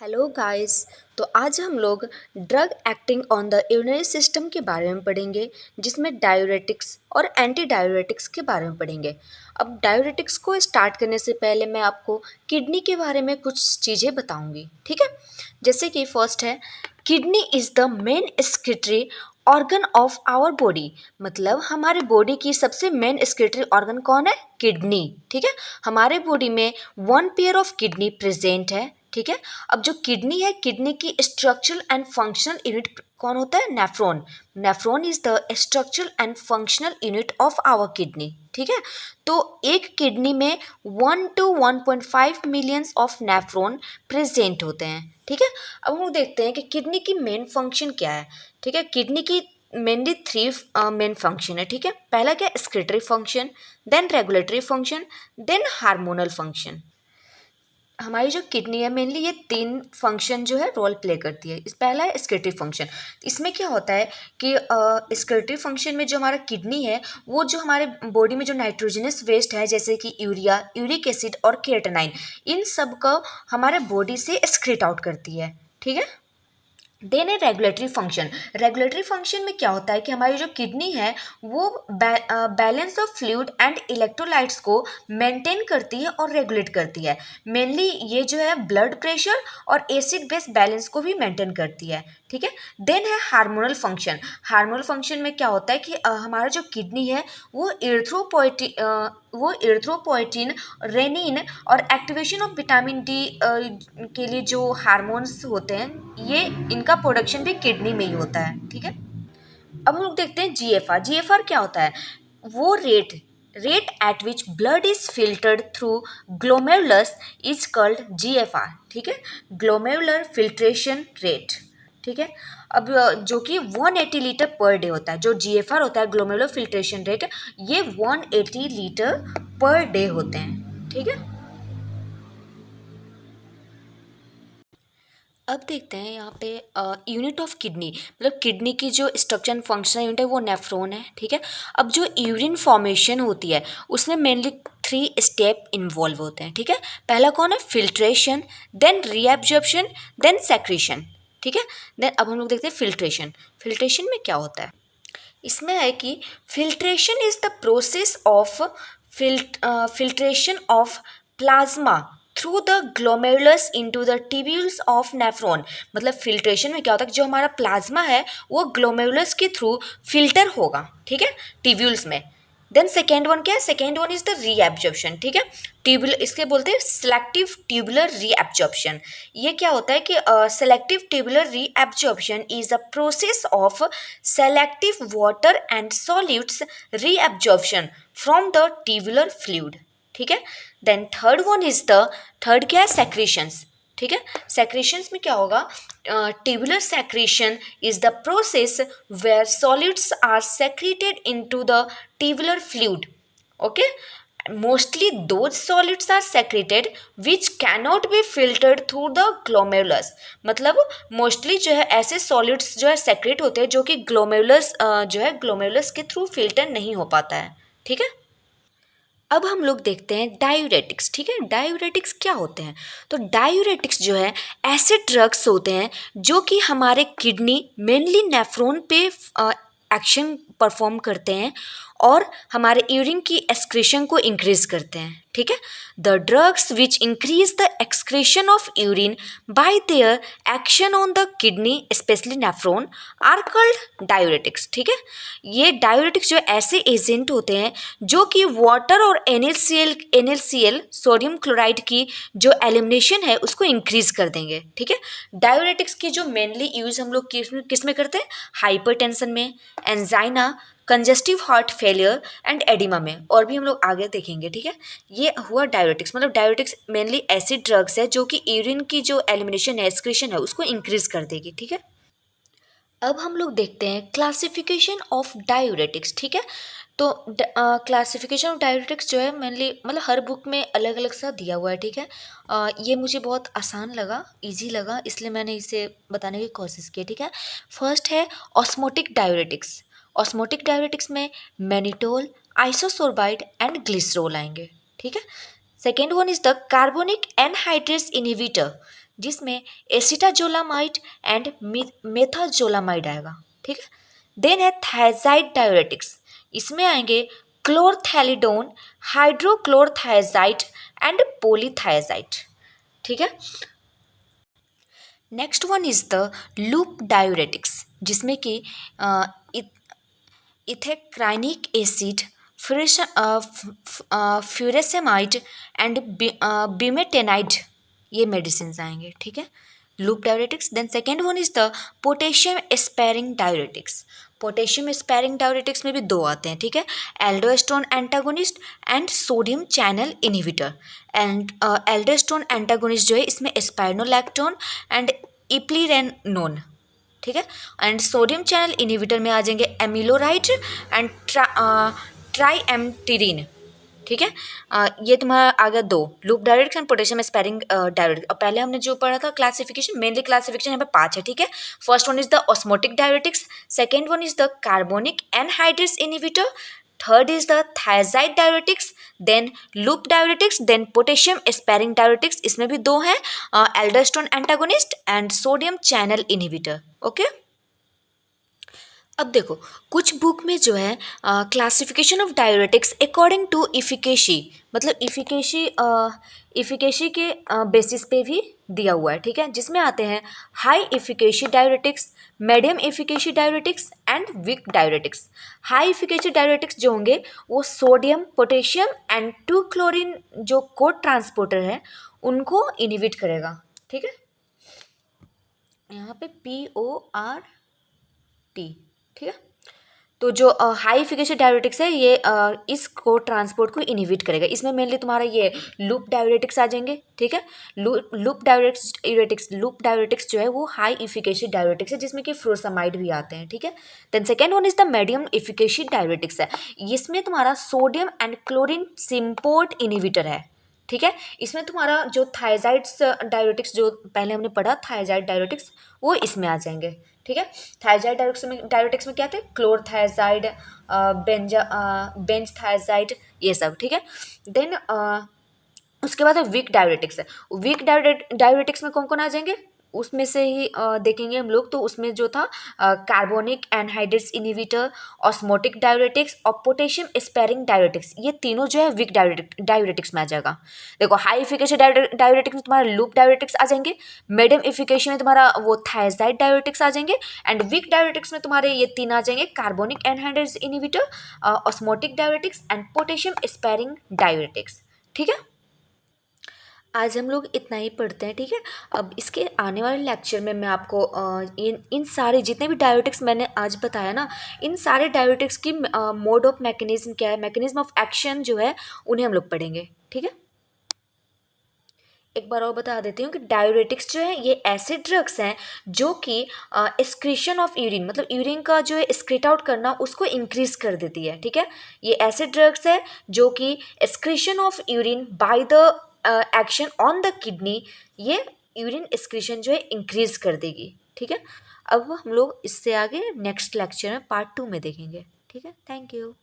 Hello guys. तो आज हम लोग drug acting on the urinary system के बारे में पढ़ेंगे, जिसमें डायूरेटिक्स और एंटी डायूरेटिक्स के बारे में पढ़ेंगे। अब डायूरेटिक्स को स्टार्ट करने से पहले मैं आपको किडनी के बारे में कुछ चीज़ें बताऊंगी, ठीक है। जैसे कि फर्स्ट है, kidney is the main excretory organ of our body. मतलब हमारे बॉडी की सबसे मेन एक्सक्रीटरी ऑर्गन कौन है? किडनी, ठीक है। हमारे बॉडी में 1 पेयर ऑफ किडनी प्रेजेंट है, ठीक है। अब जो किडनी है, किडनी की स्ट्रक्चरल एंड फंक्शनल यूनिट कौन होता है? Nephron. Nephron is the structural and functional unit of our kidney, ठीक है। तो एक किडनी में 1 to 1.5 millions of nephron present होते हैं, ठीक है। अब हम देखते हैं कि किडनी की मेन फंक्शन क्या है, ठीक है। किडनी की मेनली 3 मेन फंक्शन है, ठीक है। पहला क्या? Excretory function, then regulatory function, then hormonal function. हमारी जो किडनी है, मेनली ये 3 फंक्शन जो है रोल प्ले करती है। इस पहला है एक्सक्रीटरी फंक्शन। इसमें क्या होता है कि एक्सक्रीटरी फंक्शन में जो हमारा किडनी है, वो जो हमारे बॉडी में जो नाइट्रोजनस वेस्ट है, जैसे कि यूरिया, यूरिक एसिड और केराटिनाइन, इन सब का हमारे बॉडी से एक्सक्रीट आउट करती है, ठीक है। देन है रेगुलेटरी फंक्शन। रेगुलेटरी फंक्शन में क्या होता है कि हमारी जो किडनी है, वो balance of fluid and electrolytes को मेंटेन करती है और रेगुलेट करती है। मेनली ये जो है ब्लड प्रेशर और एसिड बेस बैलेंस को भी मेंटेन करती है, ठीक है। देन है हार्मोनल फंक्शन। हार्मोनल फंक्शन में क्या होता है कि हमारा जो किडनी है, वो इरिथ्रोपोइटिन, रेनिन और एक्टिवेशन ऑफ विटामिन डी के लिए जो हार्मोन्स होते हैं, ये इनका प्रोडक्शन भी किडनी में ही होता है, ठीक है। अब हम लोग देखते हैं जीएफआर। जीएफआर क्या होता है? वो rate at which blood is filtered through glomerulus is called GFR, ठीक है। ग्लोमेरुलर फिल्ट्रेशन रेट, ठीक है। अब जो कि 180 लीटर पर डे होता है, जो जीएफआर होता है, ग्लोमेरुलर फिल्ट्रेशन रेट, ये 180 लीटर पर डे होते हैं, ठीक है। अब देखते हैं यहाँ पे यूनिट ऑफ किडनी, मतलब किडनी की जो स्ट्रक्चर एंड फंक्शनल यूनिट है, वो नेफ्रॉन है, ठीक है। अब जो यूरिन फॉर्मेशन होती है, उसमें मेनली 3 स्टेप इन्वॉल्व होते हैं, ठीक है। पहला कौन है? Filtration, then reabsorption, then secretion, ठीक है। देन अब हम लोग देखते हैं फिल्ट्रेशन। फिल्ट्रेशन में क्या होता है? इसमें है कि filtration is the process of filtration of plasma through the glomerulus into the tubules of nephron. मतलब फिल्ट्रेशन में क्या होता है कि जो हमारा प्लाज्मा है, वो ग्लोमेरुलस के थ्रू फिल्टर होगा, ठीक है, ट्यूब्यूल्स में। देन सेकेंड वन क्या है? Second one is the reabsorption, ठीक है। ट्यूबुलर, इसके बोलते हैं सेलेक्टिव ट्यूबुलर रीएब्जॉर्प्शन। ये क्या होता है कि selective tubular reabsorption is the process of selective water and solutes reabsorption from the tubular fluid, ठीक है। देन थर्ड क्या है? सेक्रेशंस, ठीक है। सेक्रेशंस में क्या होगा? Tubular secretion is the process where solids are secreted into the tubular fluid, okay. Mostly those solids are secreted which cannot be filtered through the glomerulus। मतलब मोस्टली जो है ऐसे सॉलिड्स जो है सेक्रेट होते हैं, जो कि ग्लोमेरुलस जो है ग्लोमेरुलस के थ्रू फिल्टर नहीं हो पाता है, ठीक है। अब हम लोग देखते हैं डायूरेटिक्स, ठीक है। डायूरेटिक्स क्या होते हैं? तो डायूरेटिक्स जो है ऐसे ड्रग्स होते हैं जो कि हमारे किडनी, मेनली नेफ्रॉन पे एक्शन परफॉर्म करते हैं और हमारे यूरिन की एक्सक्रीशन को इंक्रीज करते हैं, ठीक है। The drugs which increase the excretion of urine by their action on the kidney, especially nephron, are called diuretics, ठीक है। ये डायूरेटिक्स जो ऐसे एजेंट होते हैं जो कि वाटर और NaCl सोडियम क्लोराइड की जो एलिमिनेशन है, उसको इंक्रीज कर देंगे, ठीक है। डायूरेटिक्स की जो मेनली यूज हम लोग किस में करते हैं? हाइपरटेंशन में, angina, congestive heart failure and oedema में, और भी हम लोग आगे देखेंगे, ठीक है। ये हुआ डायूरेटिक्स। मतलब डायूरेटिक्स मेनली ऐसी ड्रग्स है जो कि यूरिन की जो एलिमिनेशन है, एक्सक्रीशन है, उसको इंक्रीज कर देगी, ठीक है। अब हम लोग देखते हैं क्लासिफिकेशन ऑफ डायूरेटिक्स, ठीक है। तो क्लासिफिकेशन ऑफ डायूरेटिक्स जो है मेनली, मतलब हर बुक में अलग अलग सा दिया हुआ है, ठीक है। ये मुझे बहुत आसान लगा, इजी लगा, इसलिए मैंने इसे बताने की कोशिश की, ठीक है। फर्स्ट है ऑस्मोटिक डायूरेटिक्स। ऑस्मोटिक डायूरेटिक्स में मैनिटोल, आइसोसोर्बाइड एंड ग्लिसरोल आएंगे, ठीक है। Second one is the carbonic anhydrase inhibitor. जिसमें एसिटाजोलामाइड एंड मेथाजोलामाइड आएगा, ठीक है। देन है थायजाइड डायूरेटिक्स, इसमें आएंगे क्लोरथैलिडोन, हाइड्रोक्लोरथायजाइड एंड पोलीथायजाइड, ठीक है। Next one is the loop diuretics, जिसमें कि ethacrynic acid, furosemide and bumetanide, ये मेडिसिन आएंगे, ठीक है, loop diuretics. Then second one is the potassium sparing diuretics. Potassium sparing diuretics में भी दो आते हैं, ठीक है, aldosterone antagonist and sodium channel inhibitor. And aldosterone antagonist जो है इसमें स्पाइरोलैक्टोन एंड इप्लीरेनोन, ठीक है। एंड सोडियम चैनल इनहिबिटर में आ जाएंगे एमिलोराइड एंड ट्राईएम्टिरिन, ठीक है। ये तुम्हारा आ गया दो, loop directs and potassium sparing direct. और पहले हमने जो पढ़ा था क्लासिफिकेशन, मेनली क्लासिफिकेशन यहाँ पे 5 है, ठीक है। First one is the osmotic diuretics, second one is the carbonic anhydrase inhibitor, third is the thiazide diuretics, then loop diuretics, then potassium sparing diuretics, इसमें भी दो हैं, aldosterone antagonist and sodium channel inhibitor, okay. अब देखो कुछ book में जो है classification of diuretics according to efficacy, मतलब इफिकेशी के बेसिस पे भी दिया हुआ है, ठीक है, जिसमें आते हैं high efficacy diuretics, medium efficacy diuretics and weak diuretics. High efficacy diuretics जो होंगे वो सोडियम, पोटेशियम एंड 2-क्लोरीन जो कोड ट्रांसपोर्टर है उनको इनहिबिट करेगा, ठीक है। यहाँ पे PORT, ठीक है। तो जो हाई इफिकेसी डायूरेटिक्स है ये इसको ट्रांसपोर्ट को इनहिबिट करेगा। इसमें मेनली तुम्हारा ये लूप डायूरेटिक्स आ जाएंगे, ठीक है। लूप डायूरेटिक्स जो है वो हाई इफिकेसी डायूरेटिक्स है, जिसमें कि फ्रोसामाइड भी आते हैं, ठीक है। Then second one is the medium efficacy diuretics है, इसमें तुम्हारा sodium and chlorine symport inhibitor है, ठीक है। इसमें तुम्हारा जो थायजाइड्स डायूरेटिक्स जो पहले हमने पढ़ा, थायजाइड डायूरेटिक्स, वो इसमें आ जाएंगे, ठीक है। थायजाइड डायूरेटिक्स में क्या थे, क्लोरथायजाइड, बेंज थायजाइड, ये सब, ठीक है। देन उसके बाद वीक डायूरेटिक्स है। वीक डायूरेटिक्स में कौन कौन आ जाएंगे, उसमें से ही देखेंगे हम लोग। तो उसमें जो था carbonic anhydrase inhibitor, osmotic diuretics और पोटेशियम स्पेरिंग डायूरेटिक्स, ये तीनों जो है वीक डायूरेटिक्स में आ जाएगा। देखो हाई इफिकेसी डायूरेटिक्स में तुम्हारा लूप डायूरेटिक्स आ जाएंगे, मीडियम इफिकेसी में तुम्हारा वो थायजाइड डायूरेटिक्स आ जाएंगे, एंड वीक डायूरेटिक्स में तुम्हारे ये तीन आ जाएंगे, carbonic anhydrase inhibitor, osmotic diuretics and potassium sparing diuretics, ठीक है। आज हम लोग इतना ही पढ़ते हैं, ठीक है। अब इसके आने वाले लेक्चर में मैं आपको इन सारे जितने भी डायूरेटिक्स मैंने आज बताया ना, इन सारे डायूरेटिक्स की मोड ऑफ मैकेनिज्म क्या है, मैकेनिज्म ऑफ एक्शन जो है, उन्हें हम लोग पढ़ेंगे, ठीक है। एक बार और बता देती हूँ कि डायूरेटिक्स जो है ये ऐसे ड्रग्स हैं जो कि एक्सक्रीशन ऑफ यूरिन, मतलब यूरिन का जो है एक्सक्रीट आउट करना उसको इंक्रीज कर देती है, ठीक है। ये ऐसे ड्रग्स है जो कि excretion of urine by the action on the kidney, ये यूरिन एक्सक्रीशन जो है इंक्रीज कर देगी, ठीक है। अब हम लोग इससे आगे नेक्स्ट लेक्चर में पार्ट 2 में देखेंगे, ठीक है। Thank you.